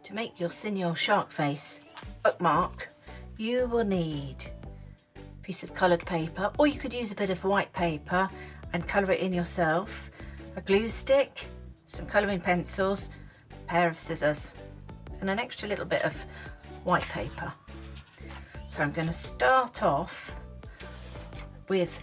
To make your Señor Sharkface bookmark, you will need a piece of coloured paper, or you could use a bit of white paper and colour it in yourself, a glue stick, some colouring pencils, a pair of scissors and an extra little bit of white paper. So I'm going to start off with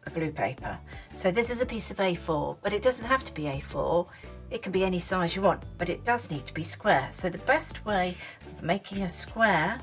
a glue paper. So this is a piece of A4, but it doesn't have to be A4. It can be any size you want, but it does need to be square. So the best way of making a square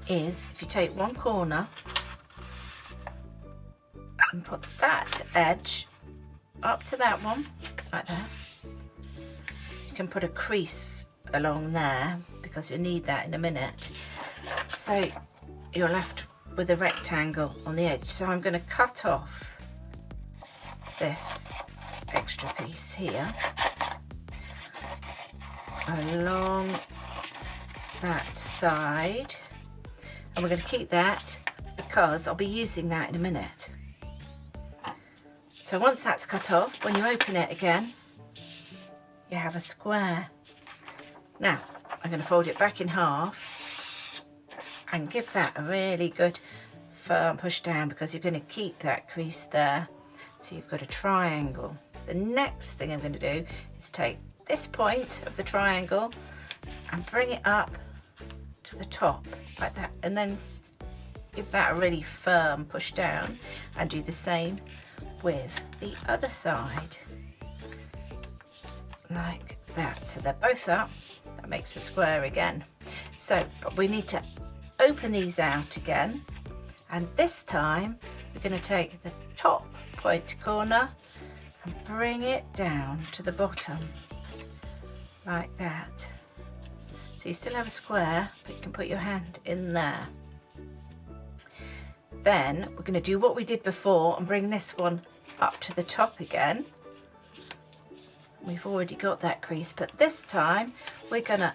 is if you take one corner and put that edge up to that one, like that. You can put a crease along there because you'll need that in a minute. So you're left with a rectangle on the edge. So I'm going to cut off this extra piece here along that side, and we're going to keep that because I'll be using that in a minute. So once that's cut off, when you open it again, you have a square. Now I'm going to fold it back in half and give that a really good firm push down because you're going to keep that crease there. So you've got a triangle. The next thing I'm going to do is take this point of the triangle and bring it up to the top like that, and then give that a really firm push down, and do the same with the other side like that. So they're both up. That makes a square again. So but we need to open these out again, and this time we're going to take the top point corner and bring it down to the bottom like that. So you still have a square, but you can put your hand in there. Then we're going to do what we did before and bring this one up to the top again. We've already got that crease, but this time we're going to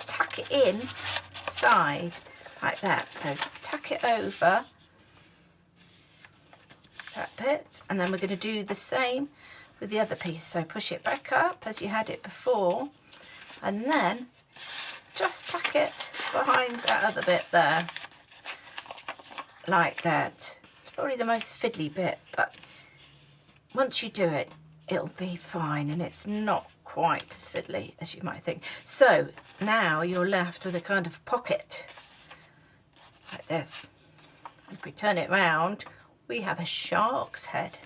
tuck it in side like that. So tuck it over that bit, and then we're going to do the same with the other piece. So push it back up as you had it before, and then just tuck it behind that other bit there like that. It's probably the most fiddly bit, but once you do it, it'll be fine, and it's not quite as fiddly as you might think. So now you're left with a kind of pocket like this. If we turn it round, we have a shark's head.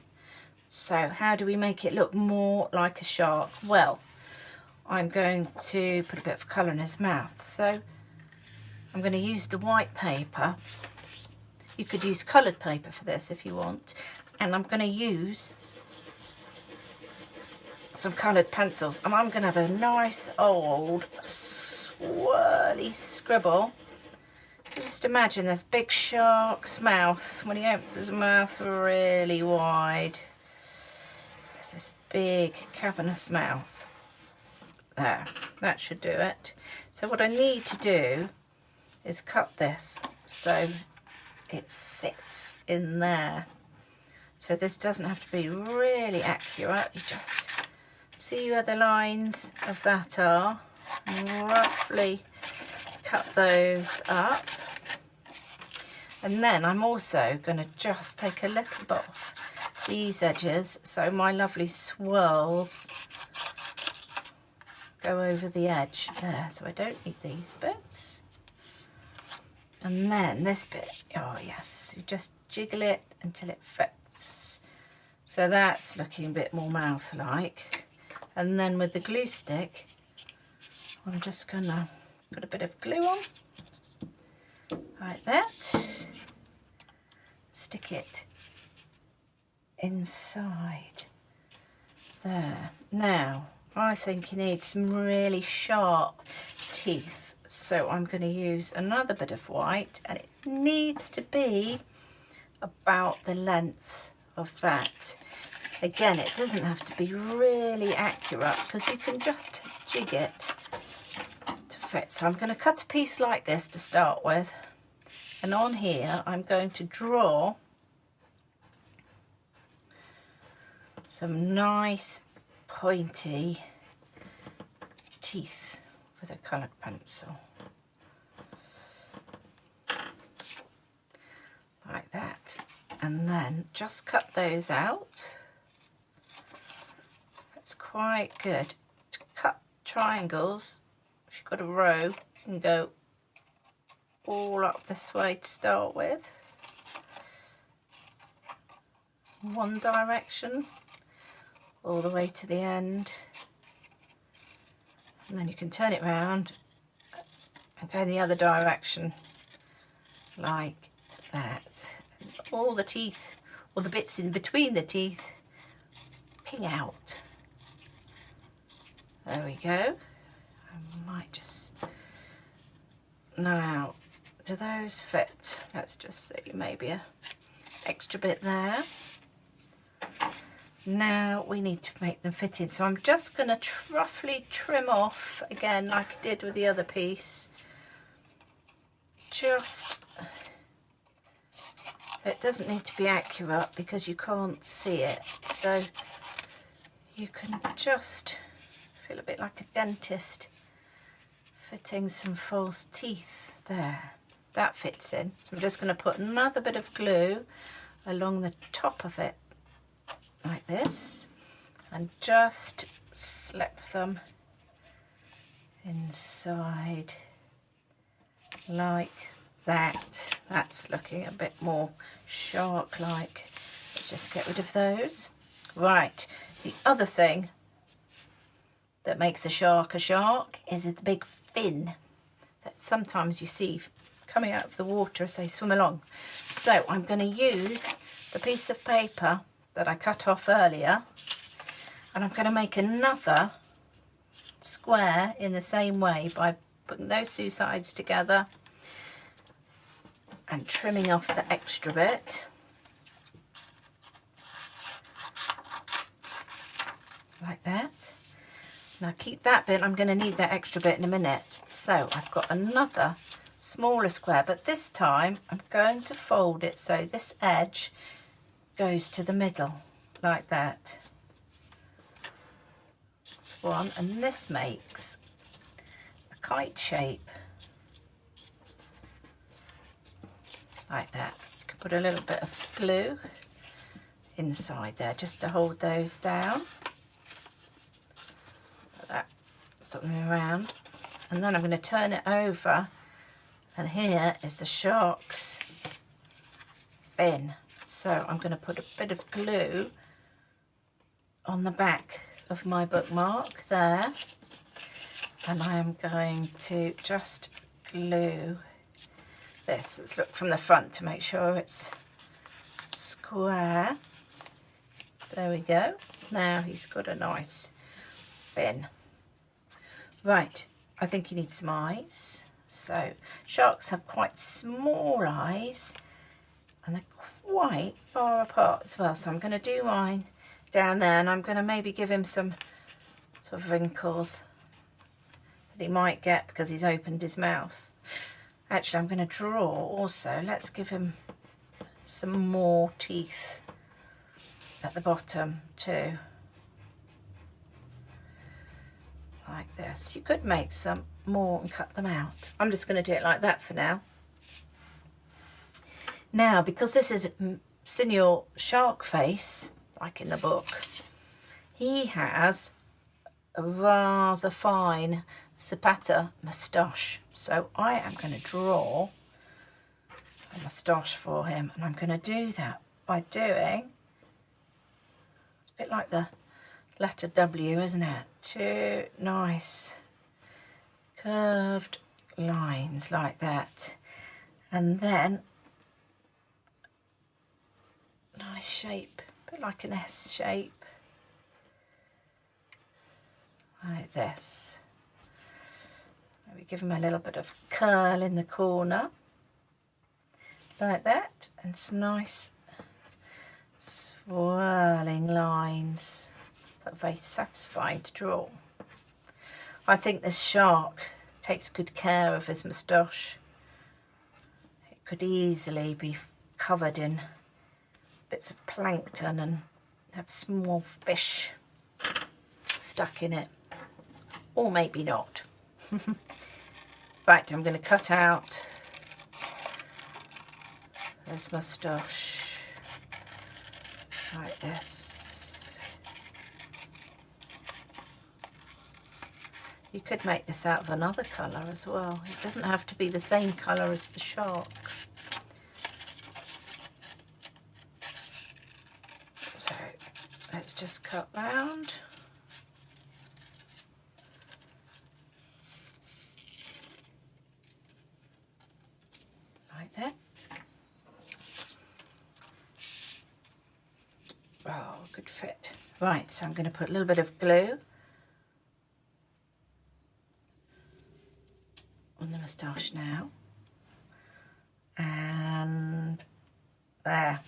So how do we make it look more like a shark? Well, I'm going to put a bit of colour in his mouth. So I'm going to use the white paper. You could use coloured paper for this if you want. And I'm going to use some coloured pencils. And I'm going to have a nice old swirly scribble. Just imagine this big shark's mouth when he opens his mouth really wide. There's this big cavernous mouth. There, that should do it. So what I need to do is cut this so it sits in there. So this doesn't have to be really accurate. You just see where the lines of that are, and roughly cut those up. And then I'm also going to just take a little bit off these edges so my lovely swirls go over the edge there. So I don't need these bits. And then this bit, oh yes, you just jiggle it until it fits. So that's looking a bit more mouth-like. And then with the glue stick, I'm just gonna put a bit of glue on, like that. Stick it inside there. Now, I think you need some really sharp teeth. So I'm going to use another bit of white, and it needs to be about the length of that. Again, it doesn't have to be really accurate because you can just jig it to fit. So I'm going to cut a piece like this to start with. And on here I'm going to draw some nice pointy teeth with a coloured pencil. Like that. And then just cut those out. That's quite good. To cut triangles, if you've got a row, you can go all up this way to start with. One direction, all the way to the end. And then you can turn it round and go the other direction, like that. And all the teeth, or the bits in between the teeth, ping out. There we go. I might just... Now, do those fit? Let's just see, maybe a extra bit there. Now we need to make them fit in, so I'm just going to roughly trim off again like I did with the other piece. Just, it doesn't need to be accurate because you can't see it, so you can just feel a bit like a dentist fitting some false teeth there. That fits in. So I'm just going to put another bit of glue along the top of it like this and just slip them inside like that. That's looking a bit more shark-like. Let's just get rid of those. Right, the other thing that makes a shark is the big fin that sometimes you see coming out of the water as they swim along. So I'm going to use the piece of paper that I cut off earlier, and I'm going to make another square in the same way by putting those two sides together and trimming off the extra bit like that. Now keep that bit, I'm going to need that extra bit in a minute. So I've got another smaller square, but this time I'm going to fold it so this edge goes to the middle like that. One, and this makes a kite shape like that. You can put a little bit of glue inside there just to hold those down. Like that, something around, and then I'm going to turn it over, and here is the shark's fin. So I'm going to put a bit of glue on the back of my bookmark there, and I am going to just glue this. Let's look from the front to make sure it's square. There we go. Now he's got a nice fin. Right, I think he needs some eyes. So sharks have quite small eyes and they're quite far apart as well. So I'm going to do mine down there, and I'm going to maybe give him some sort of wrinkles that he might get because he's opened his mouth. Actually, I'm going to draw also. Let's give him some more teeth at the bottom too. Like this. You could make some more and cut them out. I'm just going to do it like that for now. Now, because this is Señor Sharkface, like in the book, he has a rather fine Zapata moustache. So I am going to draw a moustache for him, and I'm going to do that by doing, it's a bit like the letter W, isn't it? Two nice curved lines like that, and then nice shape, a bit like an S shape, like this. Maybe give him a little bit of curl in the corner, like that, and some nice swirling lines that are very satisfying to draw. I think this shark takes good care of his moustache. It could easily be covered in bits of plankton and have small fish stuck in it, or maybe not. Right, I'm going to cut out this moustache like this. You could make this out of another colour as well. It doesn't have to be the same colour as the shark. So let's just cut round. Like that. Oh, good fit. Right, so I'm going to put a little bit of glue on the moustache now. And there,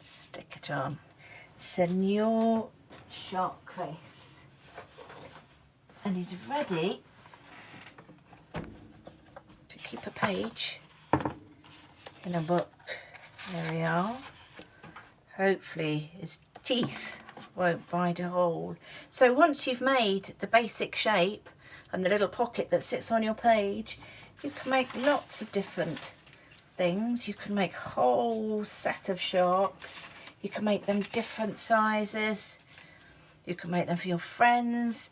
stick it on. Señor Sharkface. And he's ready to keep a page in a book. There we are. Hopefully his teeth won't bite a hole. So once you've made the basic shape and the little pocket that sits on your page, you can make lots of different things. You can make a whole set of sharks. You can make them different sizes. You can make them for your friends.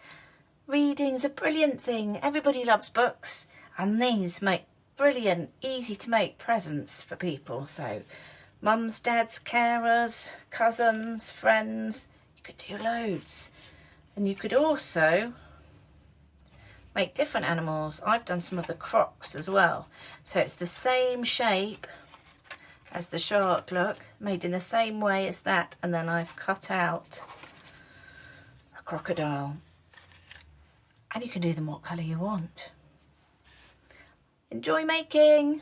Reading's a brilliant thing. Everybody loves books, and these make brilliant, easy to make presents for people. So mums, dads, carers, cousins, friends, you could do loads. And you could also make different animals. I've done some of the crocs as well. So it's the same shape as the shark, look, made in the same way as that, and then I've cut out a crocodile. And you can do them what colour you want. Enjoy making!